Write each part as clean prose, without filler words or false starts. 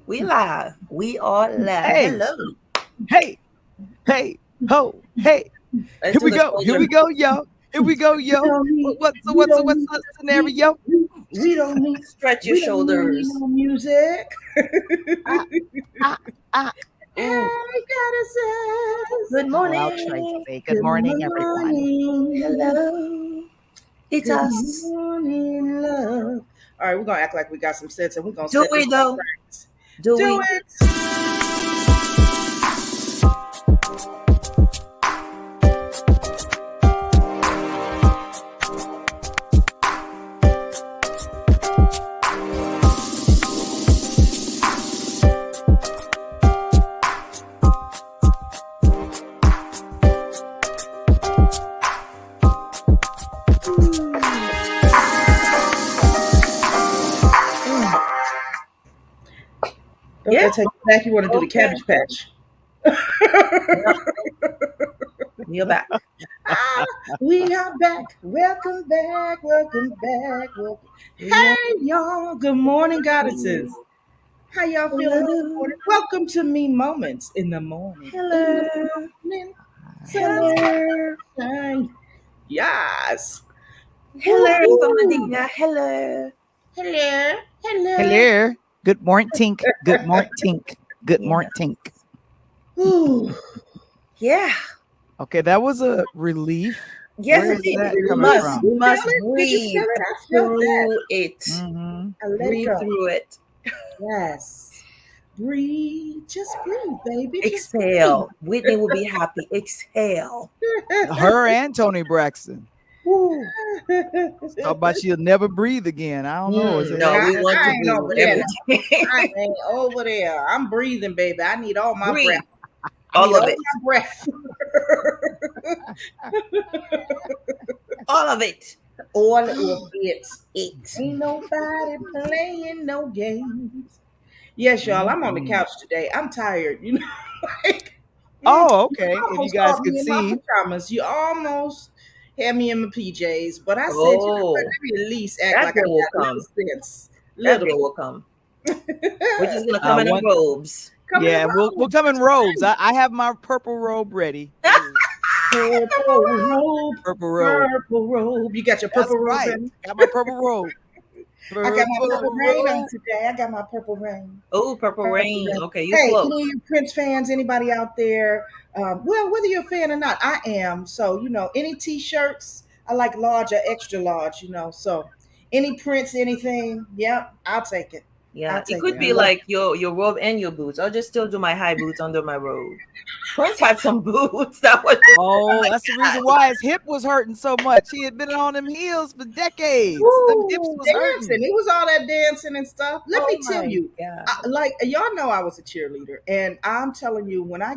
We live. We are live. Hey, Hello. hey, hey, ho, hey. Let's Here do we the go. Here closure. we go, yo. Here we go, We yo. don't need, we What's don't need, the we, scenario? we don't need, Stretch your we don't need shoulders. no music. Ah, ah, ah. Ooh. Hey, goddesses. Good Oh, I'll try to morning. say good Good morning, everyone. morning. Hello. It's Good us. morning, love. All right, we're going to act like we got some sense and we're going to Do set we this though? right. Do Do we? it. Don't Yeah. that take you back? You want to do the Okay. Cabbage Patch. Yep. You're back. Ah, we are back. Welcome back. Welcome back. Welcome. Yeah. Hey, y'all. Good morning, goddesses. How y'all feeling this Hello. morning? Welcome to Me Moments in the morning. In the Hello. morning, Hello. sunshine. Yes. Hello, Woohoo. Somadina. Hello. Hello. Hello. Hello. Good morning, Tink. Good morning, Tink. Good morning, Yes. Tink. Ooh. Yeah. Okay, that was a relief. Yes, Where is indeed. that We coming must. Did from? We you feel must it? Did you feel breathe it? I felt that. through it. Mm-hmm. I let it Breathe go. through it. Yes. Breathe. Just breathe, baby. Just breathe. Exhale. Whitney will be happy. Exhale. Her and Tony Braxton. Woo. Talk about she'll never breathe again. I don't know. Is it No, I, we want I to ain't breathe over there. everything. I ain't over there. I'm breathing, baby. I need all my breath. Breathe. I need All of all it. my breath. All of it. All of it. Ain't nobody playing no games. Yes, y'all. I'm on the Mhm. couch today. I'm tired. Like, Oh, you okay. If you almost guys caught could me in my see, pajamas. You almost had me in my PJs. But I said, you know what? Oh, Let me at least act that like I day will got a come. little sense. That Little. day will come. We're just gonna come in our one, robes. Coming yeah, we'll around. come in That's robes. right. I have my purple robe ready. Ooh, Purple robe. purple robe. Purple robe. You got your That's purple robe right. ready? Got my purple robe. I got my Purple purple rain on robe. today. I got my purple rain. Oh, purple Purple rain. rain. Okay, you Hey, float. any of you Prince fans, anybody out there? Well, whether you're a fan or not, I am. So, any t-shirts, I like large or extra large, So any Prince, anything, yep, I'll take it. Yeah, I'll it take it. could Yeah. be We love like your robe and your boots. I'll just still do my high boots under my robe. Prince had some boots that was just, oh Oh, my that's the reason god. why his hip was hurting so much. He had been on them heels for decades. Them hips Woo. was dancing. hurting. It was all that dancing and stuff. Let Oh me tell my you, god. like y'all know, I was a cheerleader, and I'm telling you, when I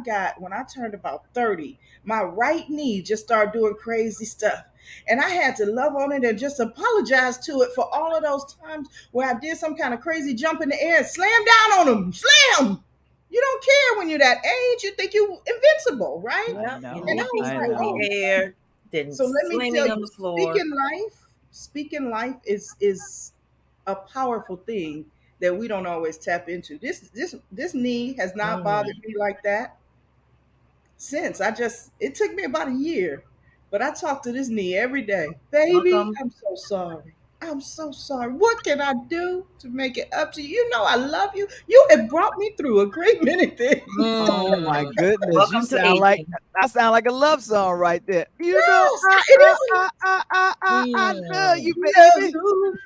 turned about 30, my right knee just started doing crazy stuff, and I had to love on it and just apologize to it for all of those times where I did some kind of crazy jump in the air and slam down on them. Slam. You don't care when you're that age. You think you invincible, right? I Yeah, you And know, I know. was I leaping like, in the oh know. my God. air, then So let me slamming tell on you, the floor. speaking life is a powerful thing that we don't always tap into. This knee has not Mm. bothered me like that since. It took me about a year, but I talk to this knee every day. Baby, Welcome. I'm so sorry. I'm so sorry. What can I do to make it up to you? You know I love you. You have brought me through a great many things. Oh my Mm. goodness. You Welcome to sound like aging. that sound like a love song right there. Yes, it is. I love Mm. you, Love baby. you.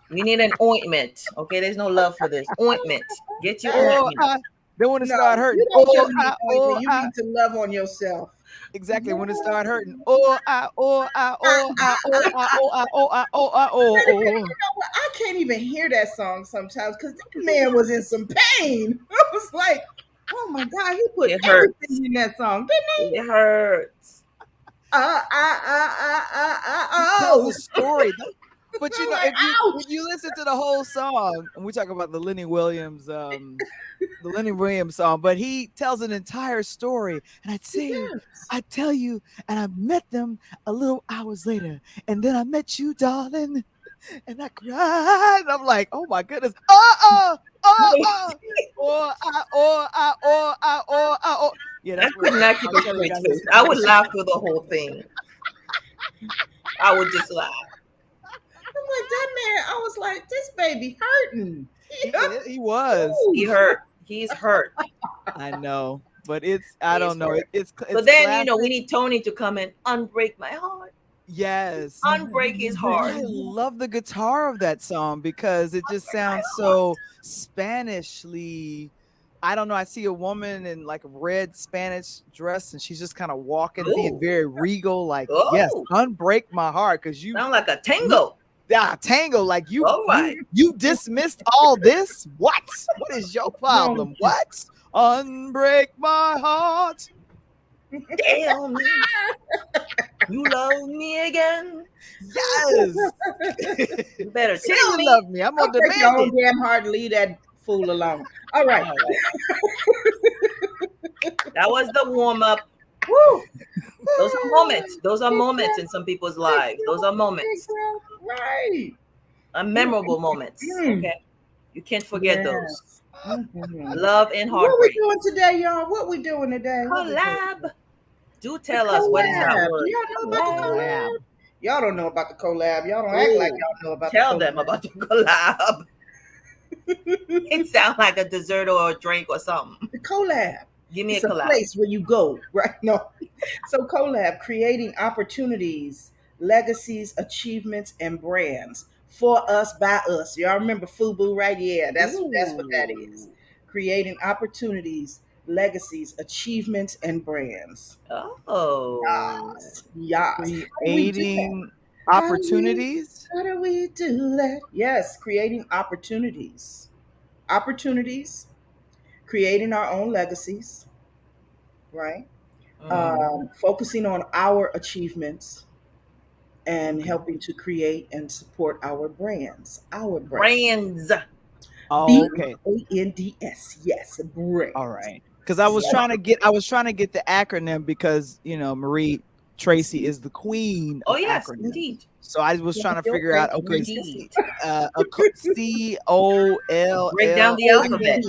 We need an ointment. Okay, there's no love for this. Ointment. Get your Uh-uh. Oh, ointment. then when it No, start you hurting. don't just need ointment. You I. need to love on yourself. Exactly when it Yeah. start hurting. Ah, ah, ah, ah. Oh, Wait a minute, you know what? I can't even hear that song sometimes because that man was in some pain. I was like, oh my God, he put It hurts. everything in that song, didn't he? It hurts. tells Oh. a story. But I'm like, if ouch. you listen to the whole song, and we talk about the Lenny Williams song, but he tells an entire story. And Yes. I tell you, and I met them a little hours later, and then I met you, darling. And I cried. I'm like, oh my goodness. Oh. Yeah, I that's where could not keep R. a Kelly straight got his face. I would inspiration. laugh through the whole thing. I would just laugh. I'm like, that man, I was like, this baby hurting. He was. He hurt. He's hurt. I know, but I He's don't know. hurt. So It's then, we classic. need Tony to come and unbreak my heart. Yes. Unbreak his heart. I love the guitar of that song because it just sounds so Spanishly. I don't know. I see a woman in like a red Spanish dress and she's just kind of walking, being Ooh. very regal, like, yes, Oh. unbreak my heart. Because Sound like a tango. tango, like All right. you dismissed all this. What is your problem? What? Unbreak my heart. Tell me you love me again. Yes. You better Say tell you me. love me. I'm gonna Don't take your demand own it. damn heart and leave that fool alone. All right. That was the warm up. Woo! Those are moments. Those are moments in some people's lives. Those are moments. Right. Memorable moments. Okay. You can't forget those. Mhm. Love and What we heartbreak. doing today, y'all? What we doing today? What we doing? COLAB. Do tell us what is that COLAB. word? Y'all know about the COLAB. COLAB? Y'all don't know about the COLAB. Y'all don't act like Ooh, y'all know about tell the them COLAB. about the COLAB. It sounds like a dessert or a drink or something. The COLAB. Give me It's a a collab. place where you go, right? No. So COLAB, creating opportunities, legacies, achievements, and brands for us, by us. Y'all remember FUBU, right? Yeah, that's what that is. Creating opportunities, legacies, achievements, and brands. Oh. Yes. How do we do that? Creating How do we opportunities. how do we do that? Yes, creating opportunities. Opportunities, creating our own legacies, right? Focusing on our achievements and Okay. helping to create and support our brands. Our brand. Brands. Oh, okay. BRANDS. Yes, All brands. right. Because I was Yes. trying to get the acronym because Marie Tracy is the queen Oh, of yes, acronyms. indeed. So I was trying to Your figure out, great okay, Indeed. Break down COLL. the alphabet.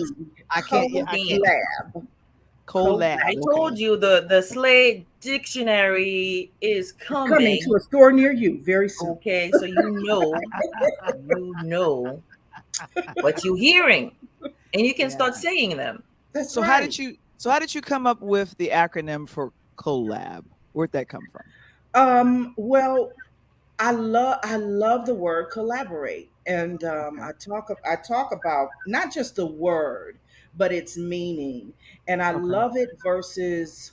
I can't. COLAB. COLAB. I Okay. told you the Slay dictionary is Coming to coming. a store near you very soon. Okay, so you know what you're hearing, and you can start Yeah. saying them. That's So right. how did you come up with the acronym for COLAB? Where'd that come from? Well, I love the word collaborate, and Okay. I talk about not just the word, but its meaning, and I Okay. love it versus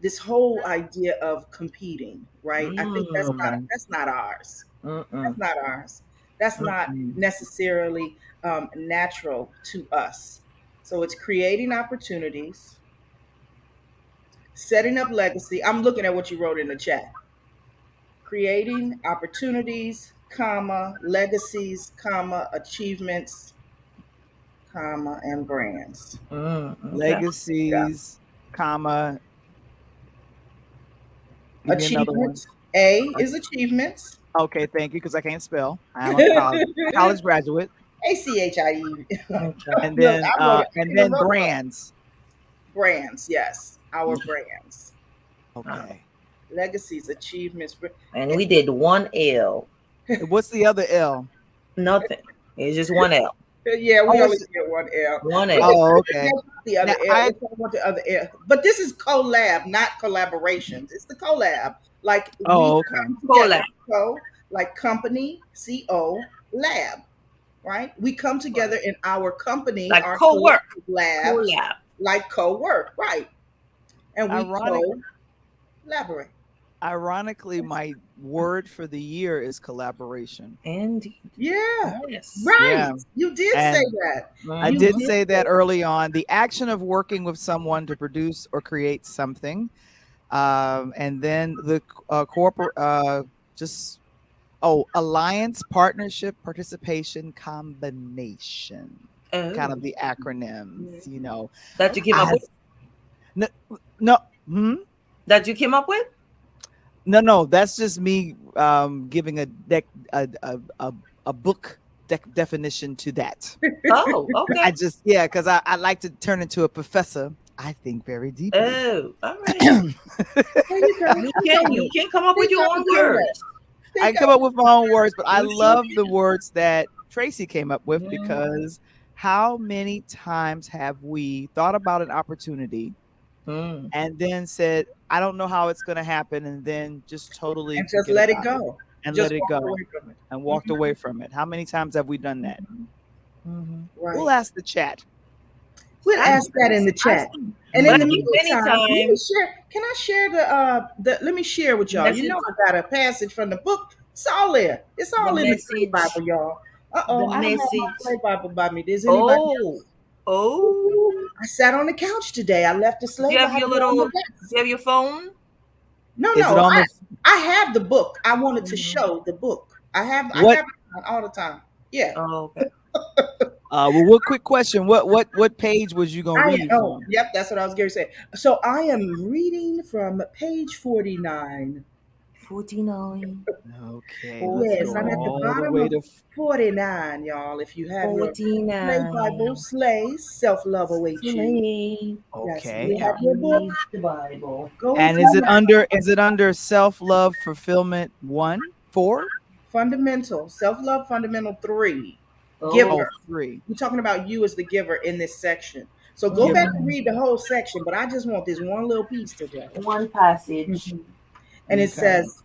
this whole idea of competing. Right? I think that's not Mm, Okay. that's not ours. mm-mm, That's not ours. That's not Mm-mm. necessarily natural to us. So it's creating opportunities, setting up legacy. I'm looking at what you wrote in the chat. Creating opportunities, comma, legacies, comma, achievements, comma, and brands. okay. Yeah. Legacies, comma. Give me another one. Achievements. A is achievements. Okay, thank you, because I can't spell. I am a college graduate. ACHIE. Okay. And Look, then I wrote it. I and even then wrote it wrong. brands. Brands, yes. Our brands. Okay. Legacies, achievements. And we did one L. What's the other L? Nothing. It's just one L. Yeah, we Oh, only did one L. One But L. oh, okay. that's not the other Now L. It's not the other L. But this is collab, not collaborations. It's the collab. Like we okay. come COLAB. together. So, like company, lab, right? We come together in our company, Like our co-work. collective labs, COLAB. like co-work, right? And we Ironic, collaborate. ironically, my word for the year is collaboration. Indeed. Yeah, Yes. right. Yeah. You did say And that. I You did Mhm. say that early on. The action of working with someone to produce or create something. And then the corporate, just, alliance, partnership, participation, combination, kind Oh. of the acronyms, That you came up I, with? no, no, hmm? That you came up with? No, that's just me giving a book definition to that. Oh, okay. I just, yeah, because I like to turn into a professor. I think very deeply. Oh, all right. There you go. You I'm can telling you you. can come up with Think your up own the collab. words. I Think come up. up with my own words, but I You sure love the words that Tracy came up with, can. because how many times have we thought about an opportunity Mm. and then said, I don't know how it's going to happen, and then just totally And just forget let it about it go. and let Just it walk go away from it. and walked away from it? How many times have we done that? Mhm. We'll Right. ask the chat. We'll I ask that in the I chat. see. And But in I the think many meantime, let me times share. Can I share the let me share with y'all. You message know I got a passage from the book. It's all there. It's the all in the Slay message Bible, y'all. the I don't have my message. Slay Bible by me. Does anybody Oh, else? oh. I sat on the couch today. I left the Do Slay you have your Bible on the little? Do desk. you have your phone? No, Is it no. on the I have the book. I wanted to Mhm. show the book. I what? have it on all the time. Yeah. Oh, okay. Well, what quick question? What page was you gonna read from? Yep, that's what I was going to say. So I am reading from page 49. 49. Okay, let's Yes, go I'm at the 49. all the bottom way of to 49, y'all. If you have your Slay Bible, 49. Slay, self love awaits you. Slay. Yes, if okay. you have your book, Read the Bible. go and And is it under self-love fulfillment 1, 4? fundamental, self love fundamental 3, Oh. Oh, giver. 3. We're talking about you as the giver in this section. So go back Giver. and Mhm. read the whole section, but I just want this one little piece today. One passage. Mhm. And it Okay. says,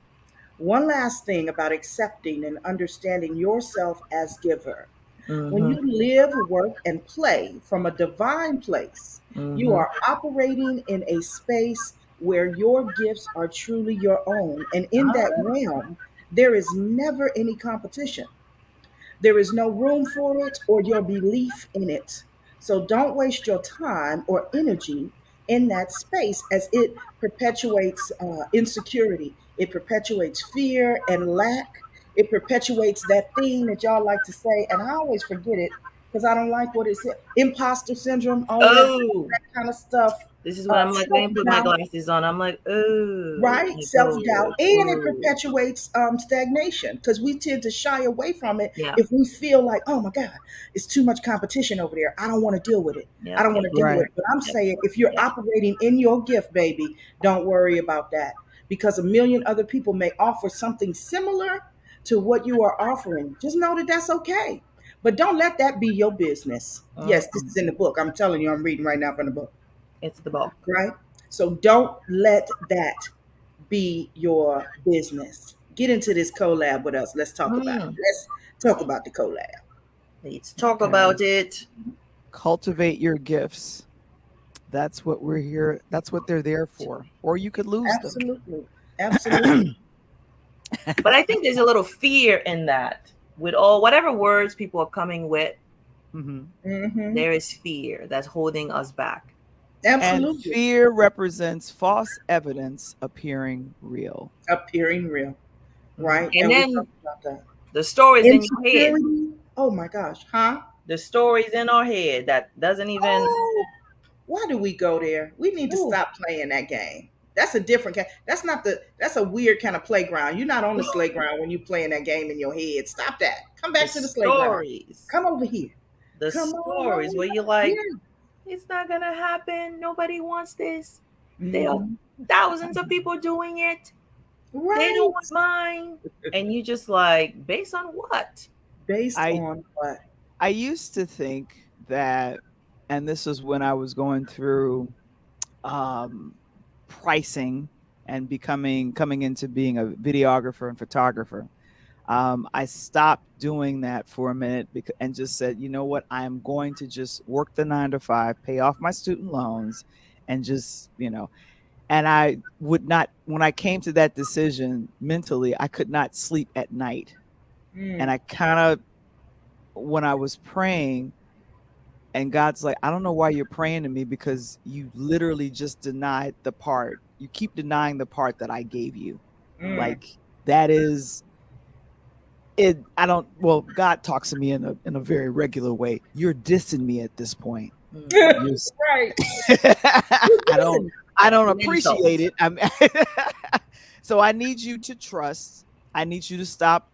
one last thing about accepting and understanding yourself as giver. When Mm-hmm. you live, work, and play from a divine place, you Mm-hmm. are operating in a space where your gifts are truly your own. And in that realm, there is never any competition. There is no room for it or your belief in it. So don't waste your time or energy in that space, as it perpetuates insecurity. It perpetuates fear and lack. It perpetuates that thing that y'all like to say, and I always forget it because I don't like what it said. Imposter syndrome, all of Oh, that kind of stuff. this is when I'm like, let Self me put my doubt, glasses on. I'm like, oh, right? like, Self doubt, oh, and it oh. perpetuates stagnation because we tend to shy away from it Yeah, if we feel like, oh my God, it's too much competition over there. I don't want to deal with it. I yep, don't want yep, to yep, deal with Right. it. But I'm yep, saying, if you're yep. operating in your gift, baby, don't worry about that, because a million other people may offer something similar to what you are offering. Just know that that's okay. But don't let that be your business. Yes, this Mm-mm. is in the book. I'm telling you, I'm reading right now from the book, It's the bulk. right? So don't let that be your business. Get into this collab with us. Let's talk about it. Mm. Let's talk about the collab. Let's talk Okay. about it. Cultivate your gifts. That's what we're here. That's what they're there for. Or you could lose them. Absolutely. Absolutely. But I think there's a little fear in that. With all whatever words people are coming with, Mhm. Hmm. there is fear that's holding us back. And Absolutely. fear represents false evidence appearing real. Appearing real. Mhm. Right. And And we then talked about that. the stories in your head, Insecurity. Oh my gosh. Huh? the stories in our head that doesn't even. Oh, why do we go there? We need to Ooh, stop playing that game. That's a different kind. That's a weird kind of playground. You're not on the sleigh ground when you playing that game in your head. Stop that. Come the back to the sleigh ground. stories, Come over here. the Come on stories over. where you're like, Yeah. it's not gonna happen. Nobody wants this. There are Hmm. thousands of people doing it. They don't want Right. mine. And you just like, based on what? Based I on what? I used to think that, and this was when I was going through um, pricing and coming into being a videographer and photographer. I stopped doing that for a minute and just said, you know what, I am going to just work the 9 to 5, pay off my student loans, and just, and I would not, when I came to that decision mentally, I could not sleep at night. And Mm. I kind of, when I was praying, and God's like, I don't know why you're praying to me, because you literally just denied the part. You keep denying the part that I gave you. Mm. Like, that is it. I don't, well, God talks to me in a very regular way. You're dissing me at this point. Mhm. You're Right. I don't Listen. I don't An insult. appreciate it. I'm So I need you to trust. I need you to stop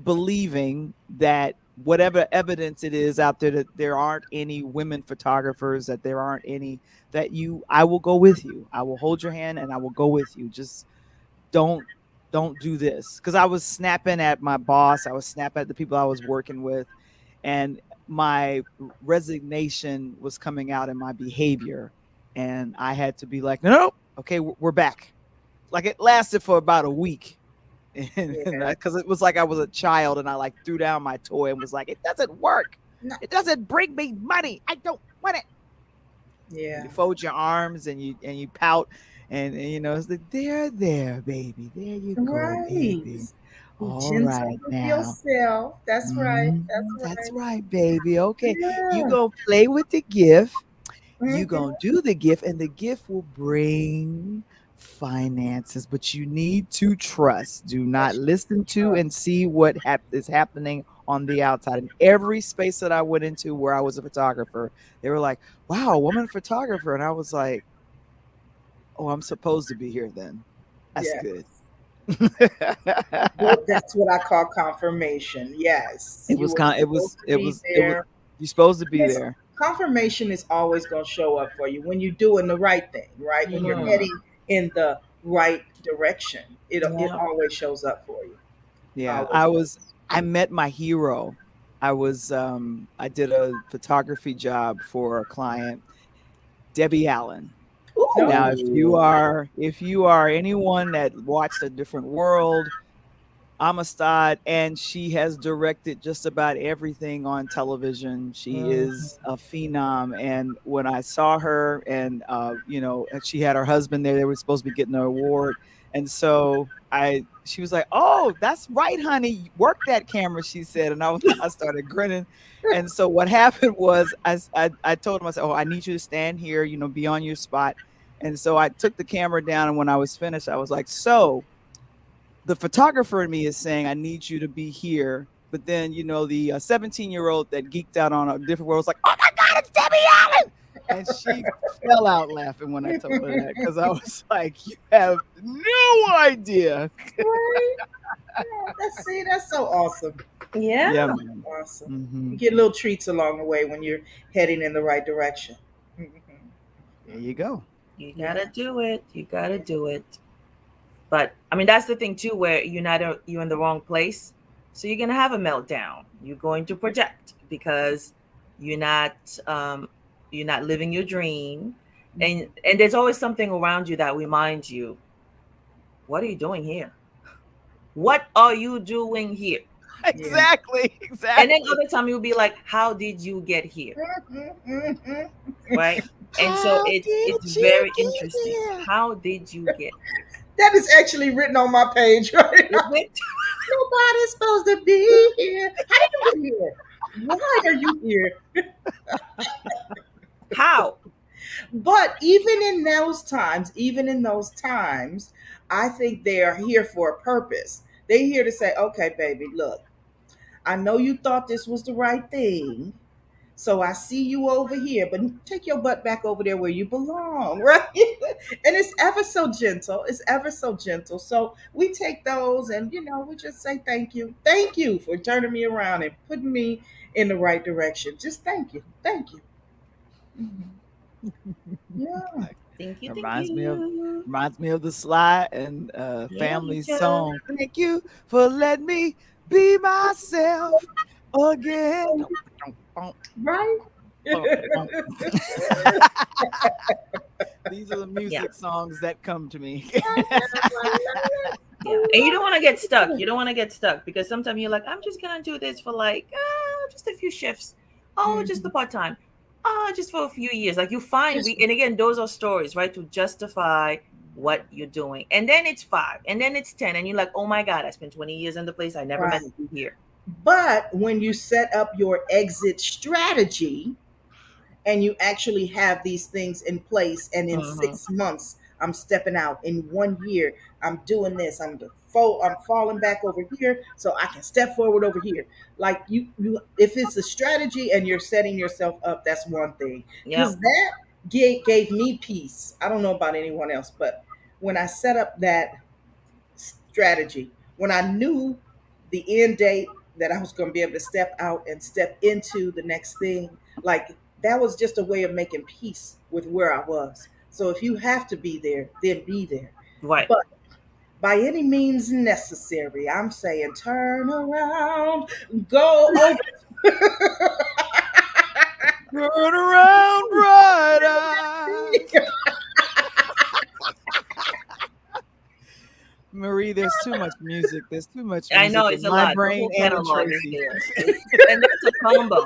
believing that whatever evidence it is out there that there aren't any women photographers, that there aren't any, that you, I will go with you. I will hold your hand and I will go with you. Just don't don't do this. Because I was snapping at my boss, I was snapping at the people I was working with, and my resignation was coming out in my behavior. And I had to be like, no, okay, we're back. Like it lasted for about a week. And Yeah. because it was like I was a child and I like threw down my toy and was like, it doesn't work. No. It doesn't bring me money. I don't want it. Yeah. You fold your arms and you pout, and you know it's like, there, baby, there you go, Right. baby. Be All gentle right with now. yourself. That's right. That's That's right. right, baby. Okay, you Yeah. gonna play with the gift. You Mhm. gonna do the gift, and the gift will bring finances. But you need to trust. Do not That's listen to trust. and see what is happening on the outside. In every space that I went into where I was a photographer, they were like, "Wow, a woman photographer," and I was like, "Oh, I'm supposed to be here then. That's Yeah. good." That's what I call confirmation. Yes, it you was were kind. supposed to be It was. there. You're supposed to be Yes, there. confirmation is always going to show up for you when you're doing the right thing, right? When you're Mhm. heading in the right direction, it Yeah. always shows up for you. Yeah, Always does. I met my hero. I did a photography job for a client, Debbie Allen. Now, Ooh. if you are anyone that watched A Different World, Amistad, and she has directed just about everything on television. She Mhm. is a phenom. And when I saw her, and and she had her husband there, they were supposed to be getting an award, and so she was like, "Oh, that's right, honey, work that camera," she said, and I started grinning. And so what happened was, I told him, I said, "Oh, I need you to stand here, be on your spot." And so I took the camera down, and when I was finished, I was like, "So the photographer in me is saying I need you to be here." But then, the 17-year-old that geeked out on A Different World was like, "Oh my God, it's Debbie Allen!" And she fell out laughing when I told her that, because I was like, "You have no idea." Right? Yeah, that's so awesome. Yeah, Yeah. man. Awesome. You Hmm. get little treats along the way when you're heading in the right direction. Mhm. There you go. You Yeah. gotta do it. You gotta do it. But I mean, that's the thing too, where you're in the wrong place, so you're gonna have a meltdown. You're going to project because you're not um, you're not living your dream, and there's always something around you that reminds you, what are you doing here? What are you doing here? Yeah. Exactly, And then exactly. other time you'll be like, how did you get here? Mhm. Right? And so How it's did you very get interesting. here? How did you get That is actually written on my page right here? now. Is it? Nobody's supposed to be here. How did you get here? Why are you here? How? But even in those times, I think they are here for a purpose. They're here to say, okay, baby, look, I know you thought this was the right thing. So I see you over here, but take your butt back over there where you belong, right? And it's ever so gentle. It's ever so gentle. So we take those and, we just say thank you. Thank you for turning me around and putting me in the right direction. Just thank you. Thank you. Mhm. Yeah. Thank you, thank Reminds me of you. reminds me of the Sly and Yeah, family yeah. song. Thank you for letting me be myself again. Right? These are the Yeah. music songs that come to me. Yeah. And you don't want to get stuck. You don't want to get stuck because sometimes you're like, I'm just going to do this for like just a few shifts. Oh, just the Mhm. part time. Oh, just for a few years. Like you find, and again, those are stories, right? To justify what you're doing. And then it's 5, and then it's 10. And you're like, oh my God, I spent 20 years in the place I never Right. meant to be here. But when you set up your exit strategy, and you actually have these things in place, and in Mm-hmm. 6 months I'm stepping out, in 1 year I'm doing this, I'm falling back over here so I can step forward over here. Like you if it's a strategy and you're setting yourself up, that's one thing, Yeah. because that gave me peace. I don't know about anyone else, but when I set up that strategy. When I knew the end date that I was going to be able to step out and step into the next thing, like that was just a way of making peace with where I was. So if you have to be there, then be there. Right. But by any means necessary, I'm saying turn around, go over. Turn around, bright eyes. Marie, there's too much music. There's too much I know music it's in a my lot. The brain whole and in catalog is Tracy's. there. And that's a combo.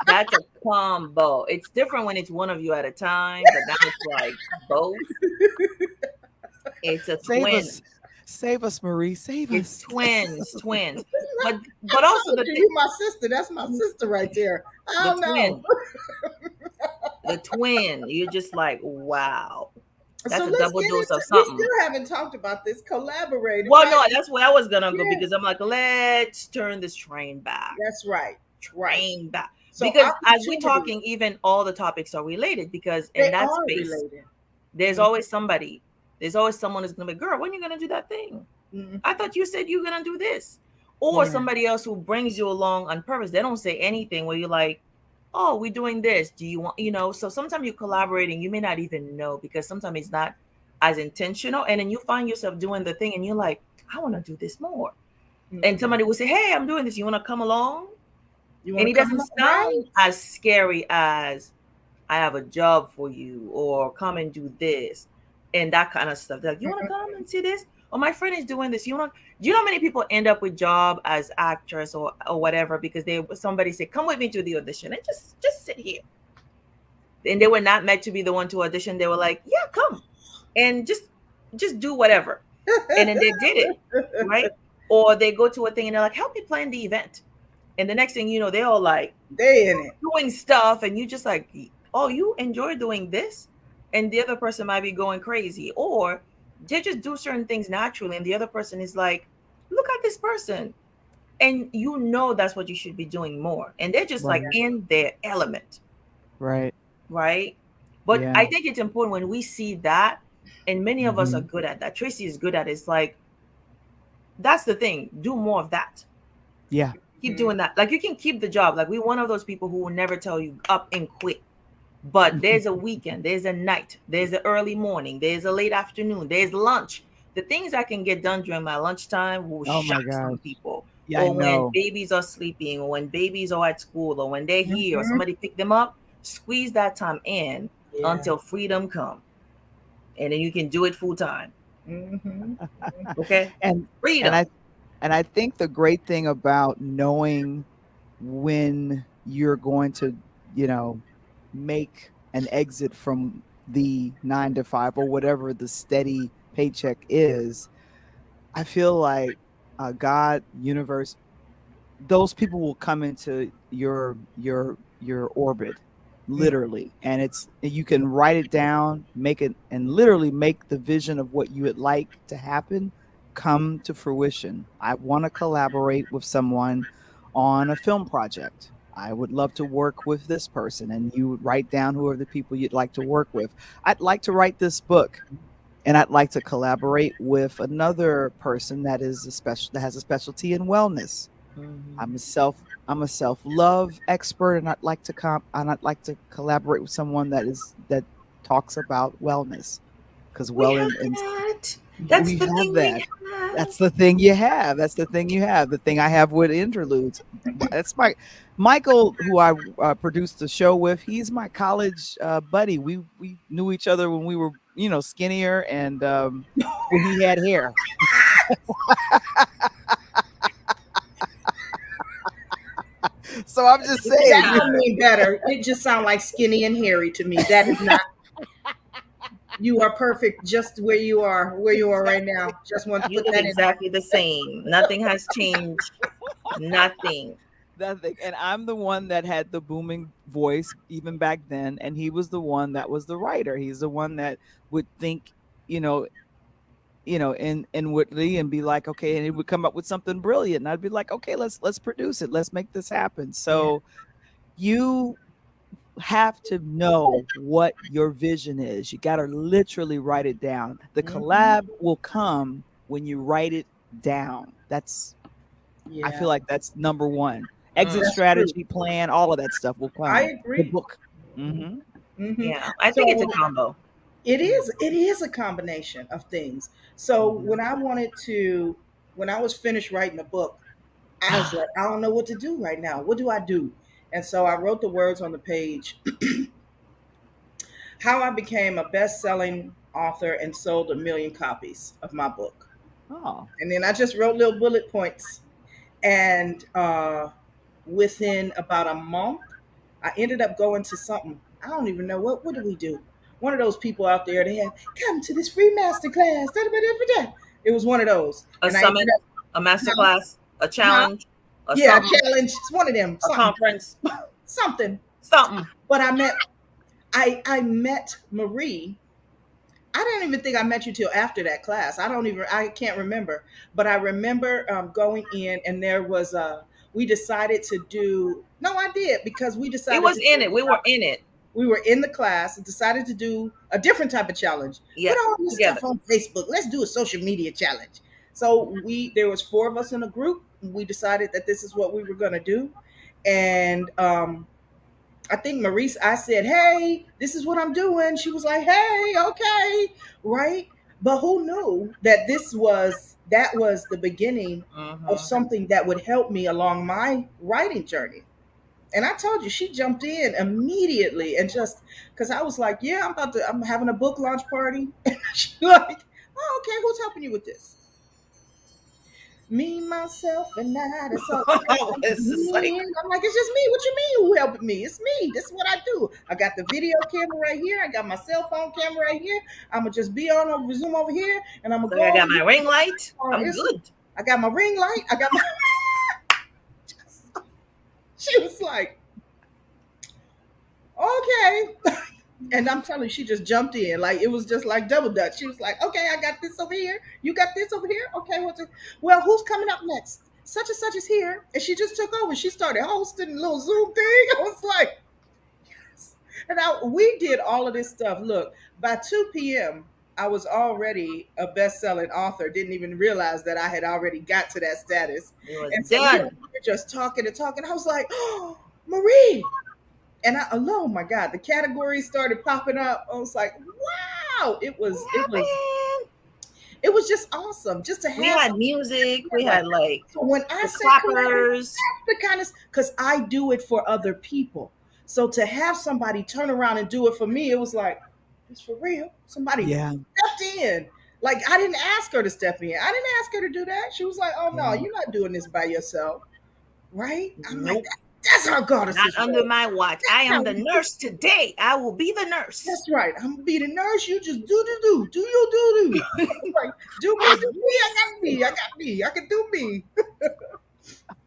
That's a combo. It's different when it's one of you at a time, but now it's like both. It's a Save twin. us. Save us, Marie. Save It's us. twins. But I also told you, you my sister. That's my sister right there. I the don't know. twin, the twin. You're just like, wow, So that's a let's double get dose into. of We something. still haven't talked about this collaborating, Well, right? no, that's where I was gonna go Yeah, because I'm like, let's turn this train back. that's right. Right. Train back. So Because as we're opportunity, talking, even all the topics are related because in they that are space, related. there's Mhm, always somebody. There's always someone who's gonna be, girl, when you gonna do that thing? I mhm. thought you said you were gonna do this. Or Yeah. somebody else who brings you along on purpose. They don't say anything where you're like, oh, we're doing this. Do you want, so sometimes you're collaborating, you may not even know because sometimes it's not as intentional. And then you find yourself doing the thing and you're like, I want to do this more. And Mhm. somebody will say, hey, I'm doing this. You want to come along? You And want it to come doesn't along, sound right? as scary as I have a job for you or come and do this and that kind of stuff. They're like, you want to Mhm. come and see this? Or my friend is doing this. Do you know how many people end up with job as actress or whatever because somebody said, come with me to the audition and just sit here. And they were not meant to be the one to audition. They were like, yeah, come and just do whatever. And then they did it, right? Or they go to a thing and they're like, help me plan the event. And the next thing you know, they're all like, They in it. doing stuff and you just like, oh, you enjoy doing this, and the other person might be going crazy, or they just do certain things naturally and the other person is like, look at this person, and that's what you should be doing more, and they're just like Right. in their element, Right. right? But Yeah. I think it's important when we see that, and many of us are Mhm. good at that. Tracy is good at it. It's like, that's the thing, do more of that. Yeah. Keep Mhm. doing that. Like, you can keep the job. Like, we're one of those people who will never tell you up and quit. But there's a weekend, there's a night, there's the early morning, there's a late afternoon, there's lunch. The things I can get done during my lunchtime will Oh my shock some gosh. people. Yeah, I Or when know. babies are sleeping, or when babies are at school, or when they're here, or Mhm. somebody pick them up, squeeze that time in Yeah. until freedom come. And then you can do it full time. Mhm. Okay? And and Freedom. I think the great thing about knowing when you're going to, you know, make an exit from the 9 to 5 or whatever the steady paycheck is, I feel like God, universe, those people will come into your orbit literally, and it's you can write it down, make it, and literally make the vision of what you would like to happen come to fruition. I want to collaborate with someone on a film project. I would love to work with this person, and you would write down who are the people you'd like to work with. I'd like to write this book, and I'd like to collaborate with another person that has a specialty in wellness. Mhm. I'm a self-love expert, and I'd like to collaborate with someone that talks about wellness, because We have and that. That's we the have thing we that. have. That's the thing you have. That's the thing you have. The thing I have with interludes. That's my Michael, who I produced the show with. He's my college buddy. We knew each other when we were skinnier, and when he had hair. So I'm just saying, That don't mean better. It just sounds like skinny and hairy to me. That is not. You are perfect just where you are right exactly. now. Just want to You put look that in. exactly the same. Nothing has changed. Nothing. That thing. And I'm the one that had the booming voice even back then, and he was the one that was the writer. He's the one that would think, you know, inwardly, and be like, okay, and he would come up with something brilliant, and I'd be like, okay, let's produce it, let's make this happen. Yeah. So you have to know what your vision is. You got to literally write it down. The Mhm. collab will come when you write it down. That's I Yeah, feel like that's number one. Exit Mm. that's true. strategy, plan, all of that stuff will I come. The agree. book. Hmm. Hmm. Yeah, I think it's a So combo. it is a combination of things. So Hmm. when I was finished writing the book, I was like, I don't know what to do right now. What do I do? And so I wrote the words on the page, how I became a best-selling author and sold 1 million copies of my book. Oh, And then I just wrote little bullet points. And within about a month, I ended up going to something. I don't even know what do we do. One of those people out there, they have come to this free master class. Da, da, da, da, da. It was one of those, A and I ended summit, up, a master huh? class, a Huh? challenge, a Yeah, a something, challenge. It's one of them. a Something, conference, something. something. But I met Marie. I didn't even think I met you till after that class. I can't remember, but I remember going in, and there was we decided to do. No, I did, because we We decided was to in do. it. We were in it. We were in the class and decided to do a different type of challenge. Put Yep, all this together. stuff on Facebook. Let's do a social media challenge. So there was 4 of us in a group. We decided that this is what we were going to do, and I think Maurice, I said, hey, this is what I'm doing. She was like, hey, okay, right? But who knew that that was the beginning of Hmm. something that would help me along my writing journey. And I told you, she jumped in immediately, and just because I was like, yeah, I'm having a book launch party. And she like, oh, okay, who's helping you with this? Me, myself, and I. That's all. It's just like, Me. I'm like, it's just me. What you mean who helping me? It's me. This is what I do. I got the video camera right here. I got my cell phone camera right here. I'm gonna just be on over Zoom over here, and I'm gonna it's go like I over got here my ring light. on I'm Instagram. good. I got my ring light. I got my. She was like, okay. And I'm telling you, she just jumped in. Like, it was just like double dutch. She was like, okay, I got this over here. You got this over here. Okay, well, who's coming up next? Such and such is here. And she just took over. She started hosting a little Zoom thing. I was like, and we did all of this stuff. Look, by 2 p.m., I was already a best-selling author. Didn't even realize that I had already got to that status. It was And so here done. we were just talking and talking. I was like, oh, Marie. And oh my God, the categories started popping up. I was like, wow, Man, it was just awesome just to we have had something music. We like had that. like So when I the say collaborate, clappers. that's the kind of, because I do it for other people. So to have somebody turn around and do it for me, it was like, it's for real. Somebody yeah, stepped in. Like, I didn't ask her to step in. I didn't ask her to do that. She was like, oh no, yeah. you're not doing this by yourself. Right? I'm like, Nope. that's how Not goddesses under roll. my watch. I That's am how the we do. nurse today. I will be the nurse. That's right. I'm gonna be the nurse. You just do your do. Like, do me, do me. I got me. I got me. I can do me.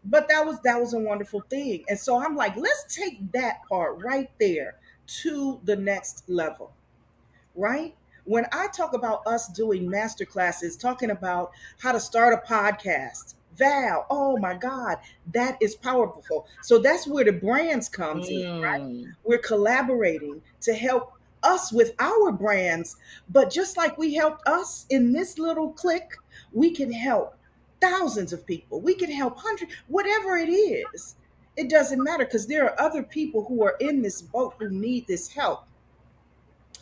But that was a wonderful thing. And so I'm like, let's take that part right there to the next level, right? When I talk about us doing master classes, talking about how to start a podcast, Val, oh my God, that is powerful. So that's where the brands comes in, right? Mm. We're collaborating to help us with our brands, but just like we helped us in this little click, we can help thousands of people. We can help hundreds, whatever it is. It doesn't matter, because there are other people who are in this boat who need this help.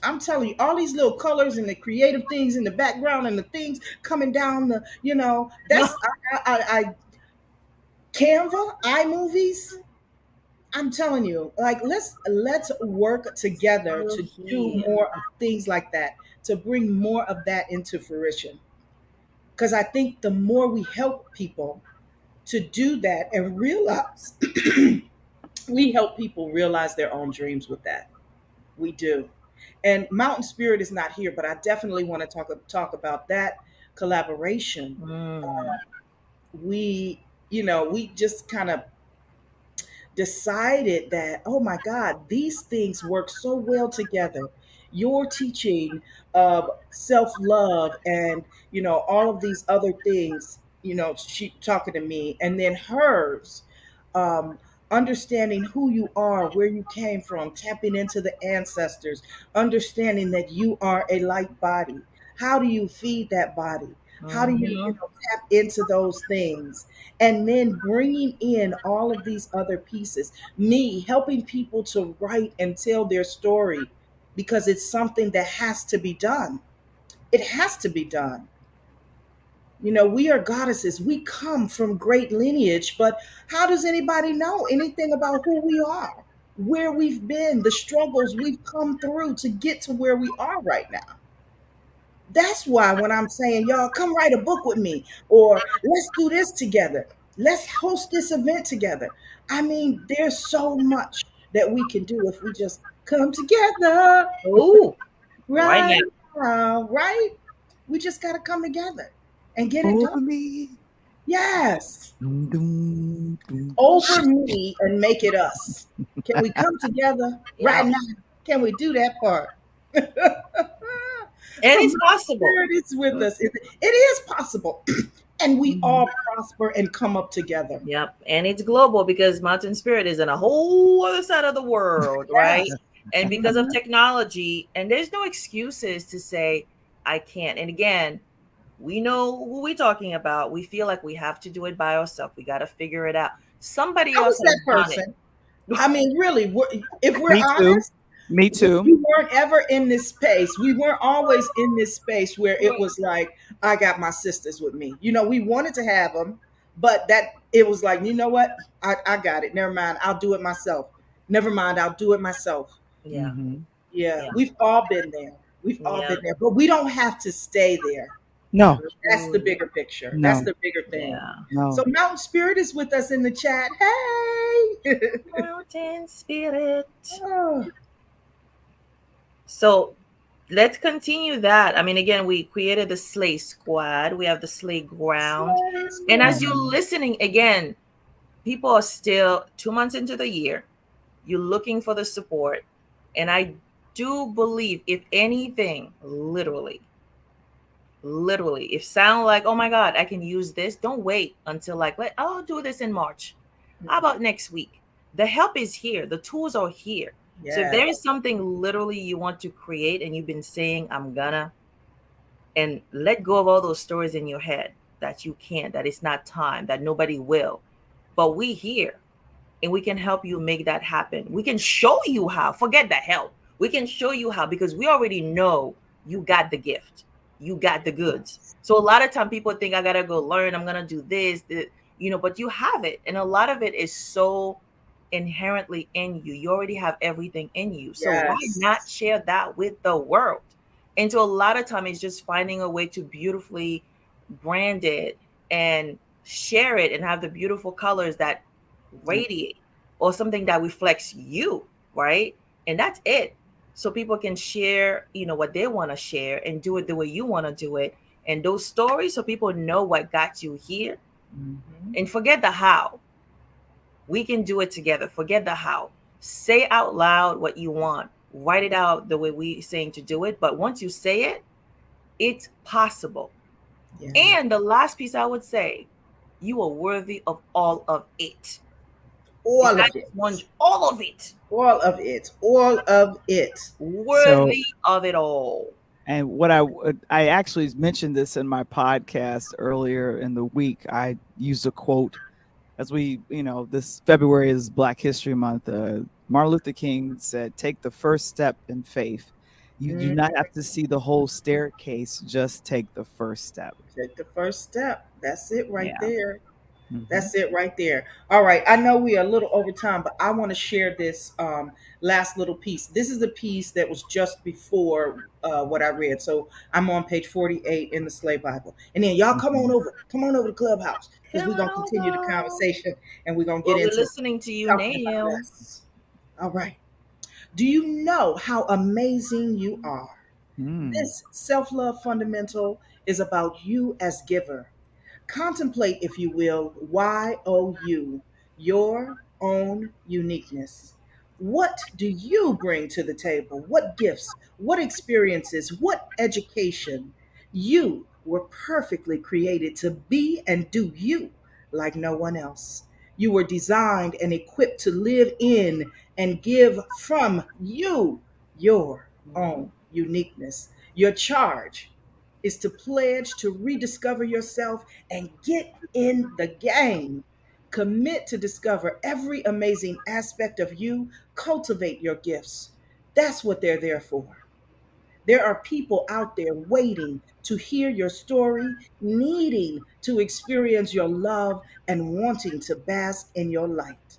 I'm telling you, all these little colors and the creative things in the background and the things coming down that's I Canva, iMovies. I'm telling you, like, let's work together Still to do here. more of things like that, to bring more of that into fruition. Because I think the more we help people to do that and realize, we help people realize their own dreams with that. We do. And Mountain Spirit is not here, but I definitely want to talk about that collaboration. Mm. We just kind of decided that, oh my God, these things work so well together. Your teaching of self-love and all of these other things, she talking to me, and then hers, um, understanding who you are, where you came from, tapping into the ancestors, understanding that you are a light body. How do you feed that body? How do you, Mm-hmm. tap into those things? And then bringing in all of these other pieces, me helping people to write and tell their story because it's something that has to be done. It has to be done. We are goddesses. We come from great lineage, but how does anybody know anything about who we are, where we've been, the struggles we've come through to get to where we are right now? That's why when I'm saying, y'all, come write a book with me, or let's do this together, let's host this event together. I mean, there's so much that we can do if we just come together Oh, right now. right now, right? We just got to come together and get it done. Over me. Yes. Dum, dum, dum. Over me and make it us. Can we come together right Yeah. now? Can we do that part? And So it's my possible. spirit is with us. It is possible. And we Mhm. all prosper and come up together. Yep. And it's global because Mountain Spirit is in a whole other side of the world, right? Yes. And because of Mhm. technology, and there's no excuses to say, I can't. And again, we know who we're talking about. We feel like we have to do it by ourselves. We got to figure it out. Somebody I else was has that done it. person. I mean, really, if we're Me too. honest, Me too. we weren't ever in this space. We weren't always in this space where it was like, I got my sisters with me. We wanted to have them, but that it was like, you know what? I got it. Never mind. I'll do it myself. Never mind. I'll do it myself. Yeah. Hmm. Yeah, Yeah. we've all been there. We've all Yeah. been there, but we don't have to stay there. No, That's the Mm, bigger picture. That's no, the bigger thing. yeah. So no. Mountain Spirit is with us in the chat. Hey. Mountain Spirit. Oh, So let's continue that. I mean, again, we created the Slay Squad. We have the Slay Ground. slay And as you're Mhm. listening, again, people are still 2 months into the year. You're looking for the support. And I do believe, if anything, literally, if sound like, oh my God, I can use this, don't wait until I'll do this in March. How about next week? The help is here. The tools are here. So if yes, there is something literally you want to create and you've been saying, I'm gonna, and let go of all those stories in your head that you can't, that it's not time, that nobody will. But we here and we can help you make that happen. We can show you how. Forget the help. We can show you how because we already know you got the gift. You got the goods. So a lot of time people think I gotta go learn. I'm gonna do this, but you have it, and a lot of it is so inherently in you. You already have everything in you. So why not yes, share that with the world? And so a lot of time it's just finding a way to beautifully brand it and share it and have the beautiful colors that radiate or something that reflects you, right? And that's it. So people can share, what they want to share and do it the way you want to do it. And those stories, so people know what got you here. Mhm. And forget the how. We can do it together. Forget the how. Say out loud what you want. Write it out the way we saying to do it. But once you say it, it's possible. Yeah, And the last piece I would say, you are worthy of all of it. It's all not of it, just one, all of it. all of it, all of it. So, Worthy of it all. and I actually mentioned this in my podcast earlier in the week. I used a quote as this February is Black History Month. Martin Luther King said, "Take the first step in faith. You do Mm, not have to see the whole staircase; just take the first step." take the first step. That's it right Yeah. there. Hmm. That's it right there. All right. I know we are a little over time, but I want to share this last little piece. This is the piece that was just before what I read. So I'm on page 48 in the Slay Bible. And then y'all come on Hmm. over. Come on over to Clubhouse because Come we're going to on continue the over. conversation and we're going to get Well, we're into listening to you talking about now. this. All right. Do you know how amazing you are? Mm. This self love fundamental is about you as giver. Contemplate, if you will, YOU, your own uniqueness. What do you bring to the table? What gifts, what experiences, what education? You were perfectly created to be and do you like no one else. You were designed and equipped to live in and give from you, your own uniqueness, your charge. is to pledge to rediscover yourself and get in the game. Commit to discover every amazing aspect of you. Cultivate your gifts. That's what they're there for. There are people out there waiting to hear your story, needing to experience your love, and wanting to bask in your light.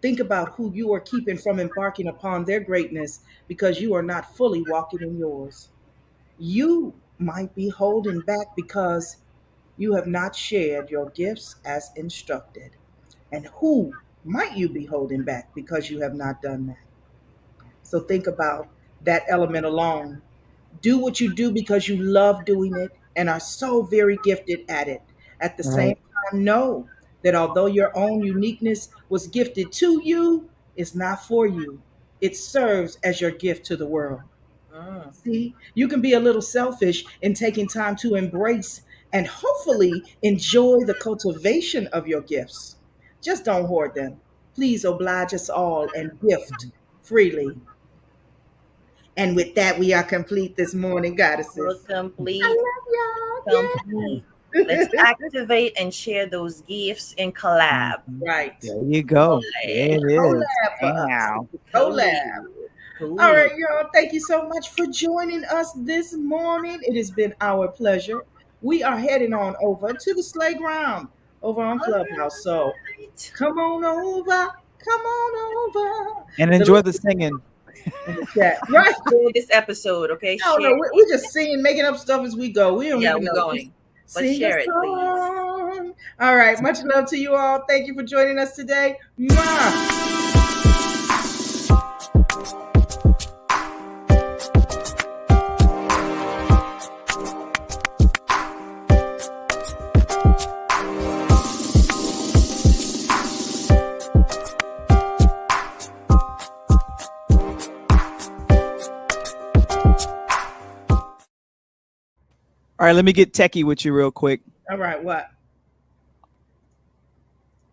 Think about who you are keeping from embarking upon their greatness because you are not fully walking in yours. You might be holding back because you have not shared your gifts as instructed. And who might you be holding back because you have not done that? So think about that element alone. Do what you do because you love doing it and are so very gifted at it. At the same Right. time, know that although your own uniqueness was gifted to you, it's not for you. It serves as your gift to the world. Mm. See, you can be a little selfish in taking time to embrace and hopefully enjoy the cultivation of your gifts. Just don't hoard them. Please oblige us all and gift freely. And with that, we are complete this morning, We're goddesses. I complete, love complete. Let's y'all. Yeah. activate and share those gifts in collab. Mhm. Right. There you go. There Collab. it is. Collab for us. Wow. Collab. Cooley. All right, Cooley. y'all. Thank you so much for joining us this morning. It has been our pleasure. We are heading on over to the Slay Ground over on All Clubhouse. So right. come on over. Come on over. And The enjoy link the singing. in the chat. Right. Share this episode, okay? No, Share no, we it. just singing, making up stuff as we go. We don't Yeah, even we're know. Just going. But sing a share it, please. song. All right. Much love to you all. Thank you for joining us today. Mwah. All right, let me get techie with you real quick. All right. What?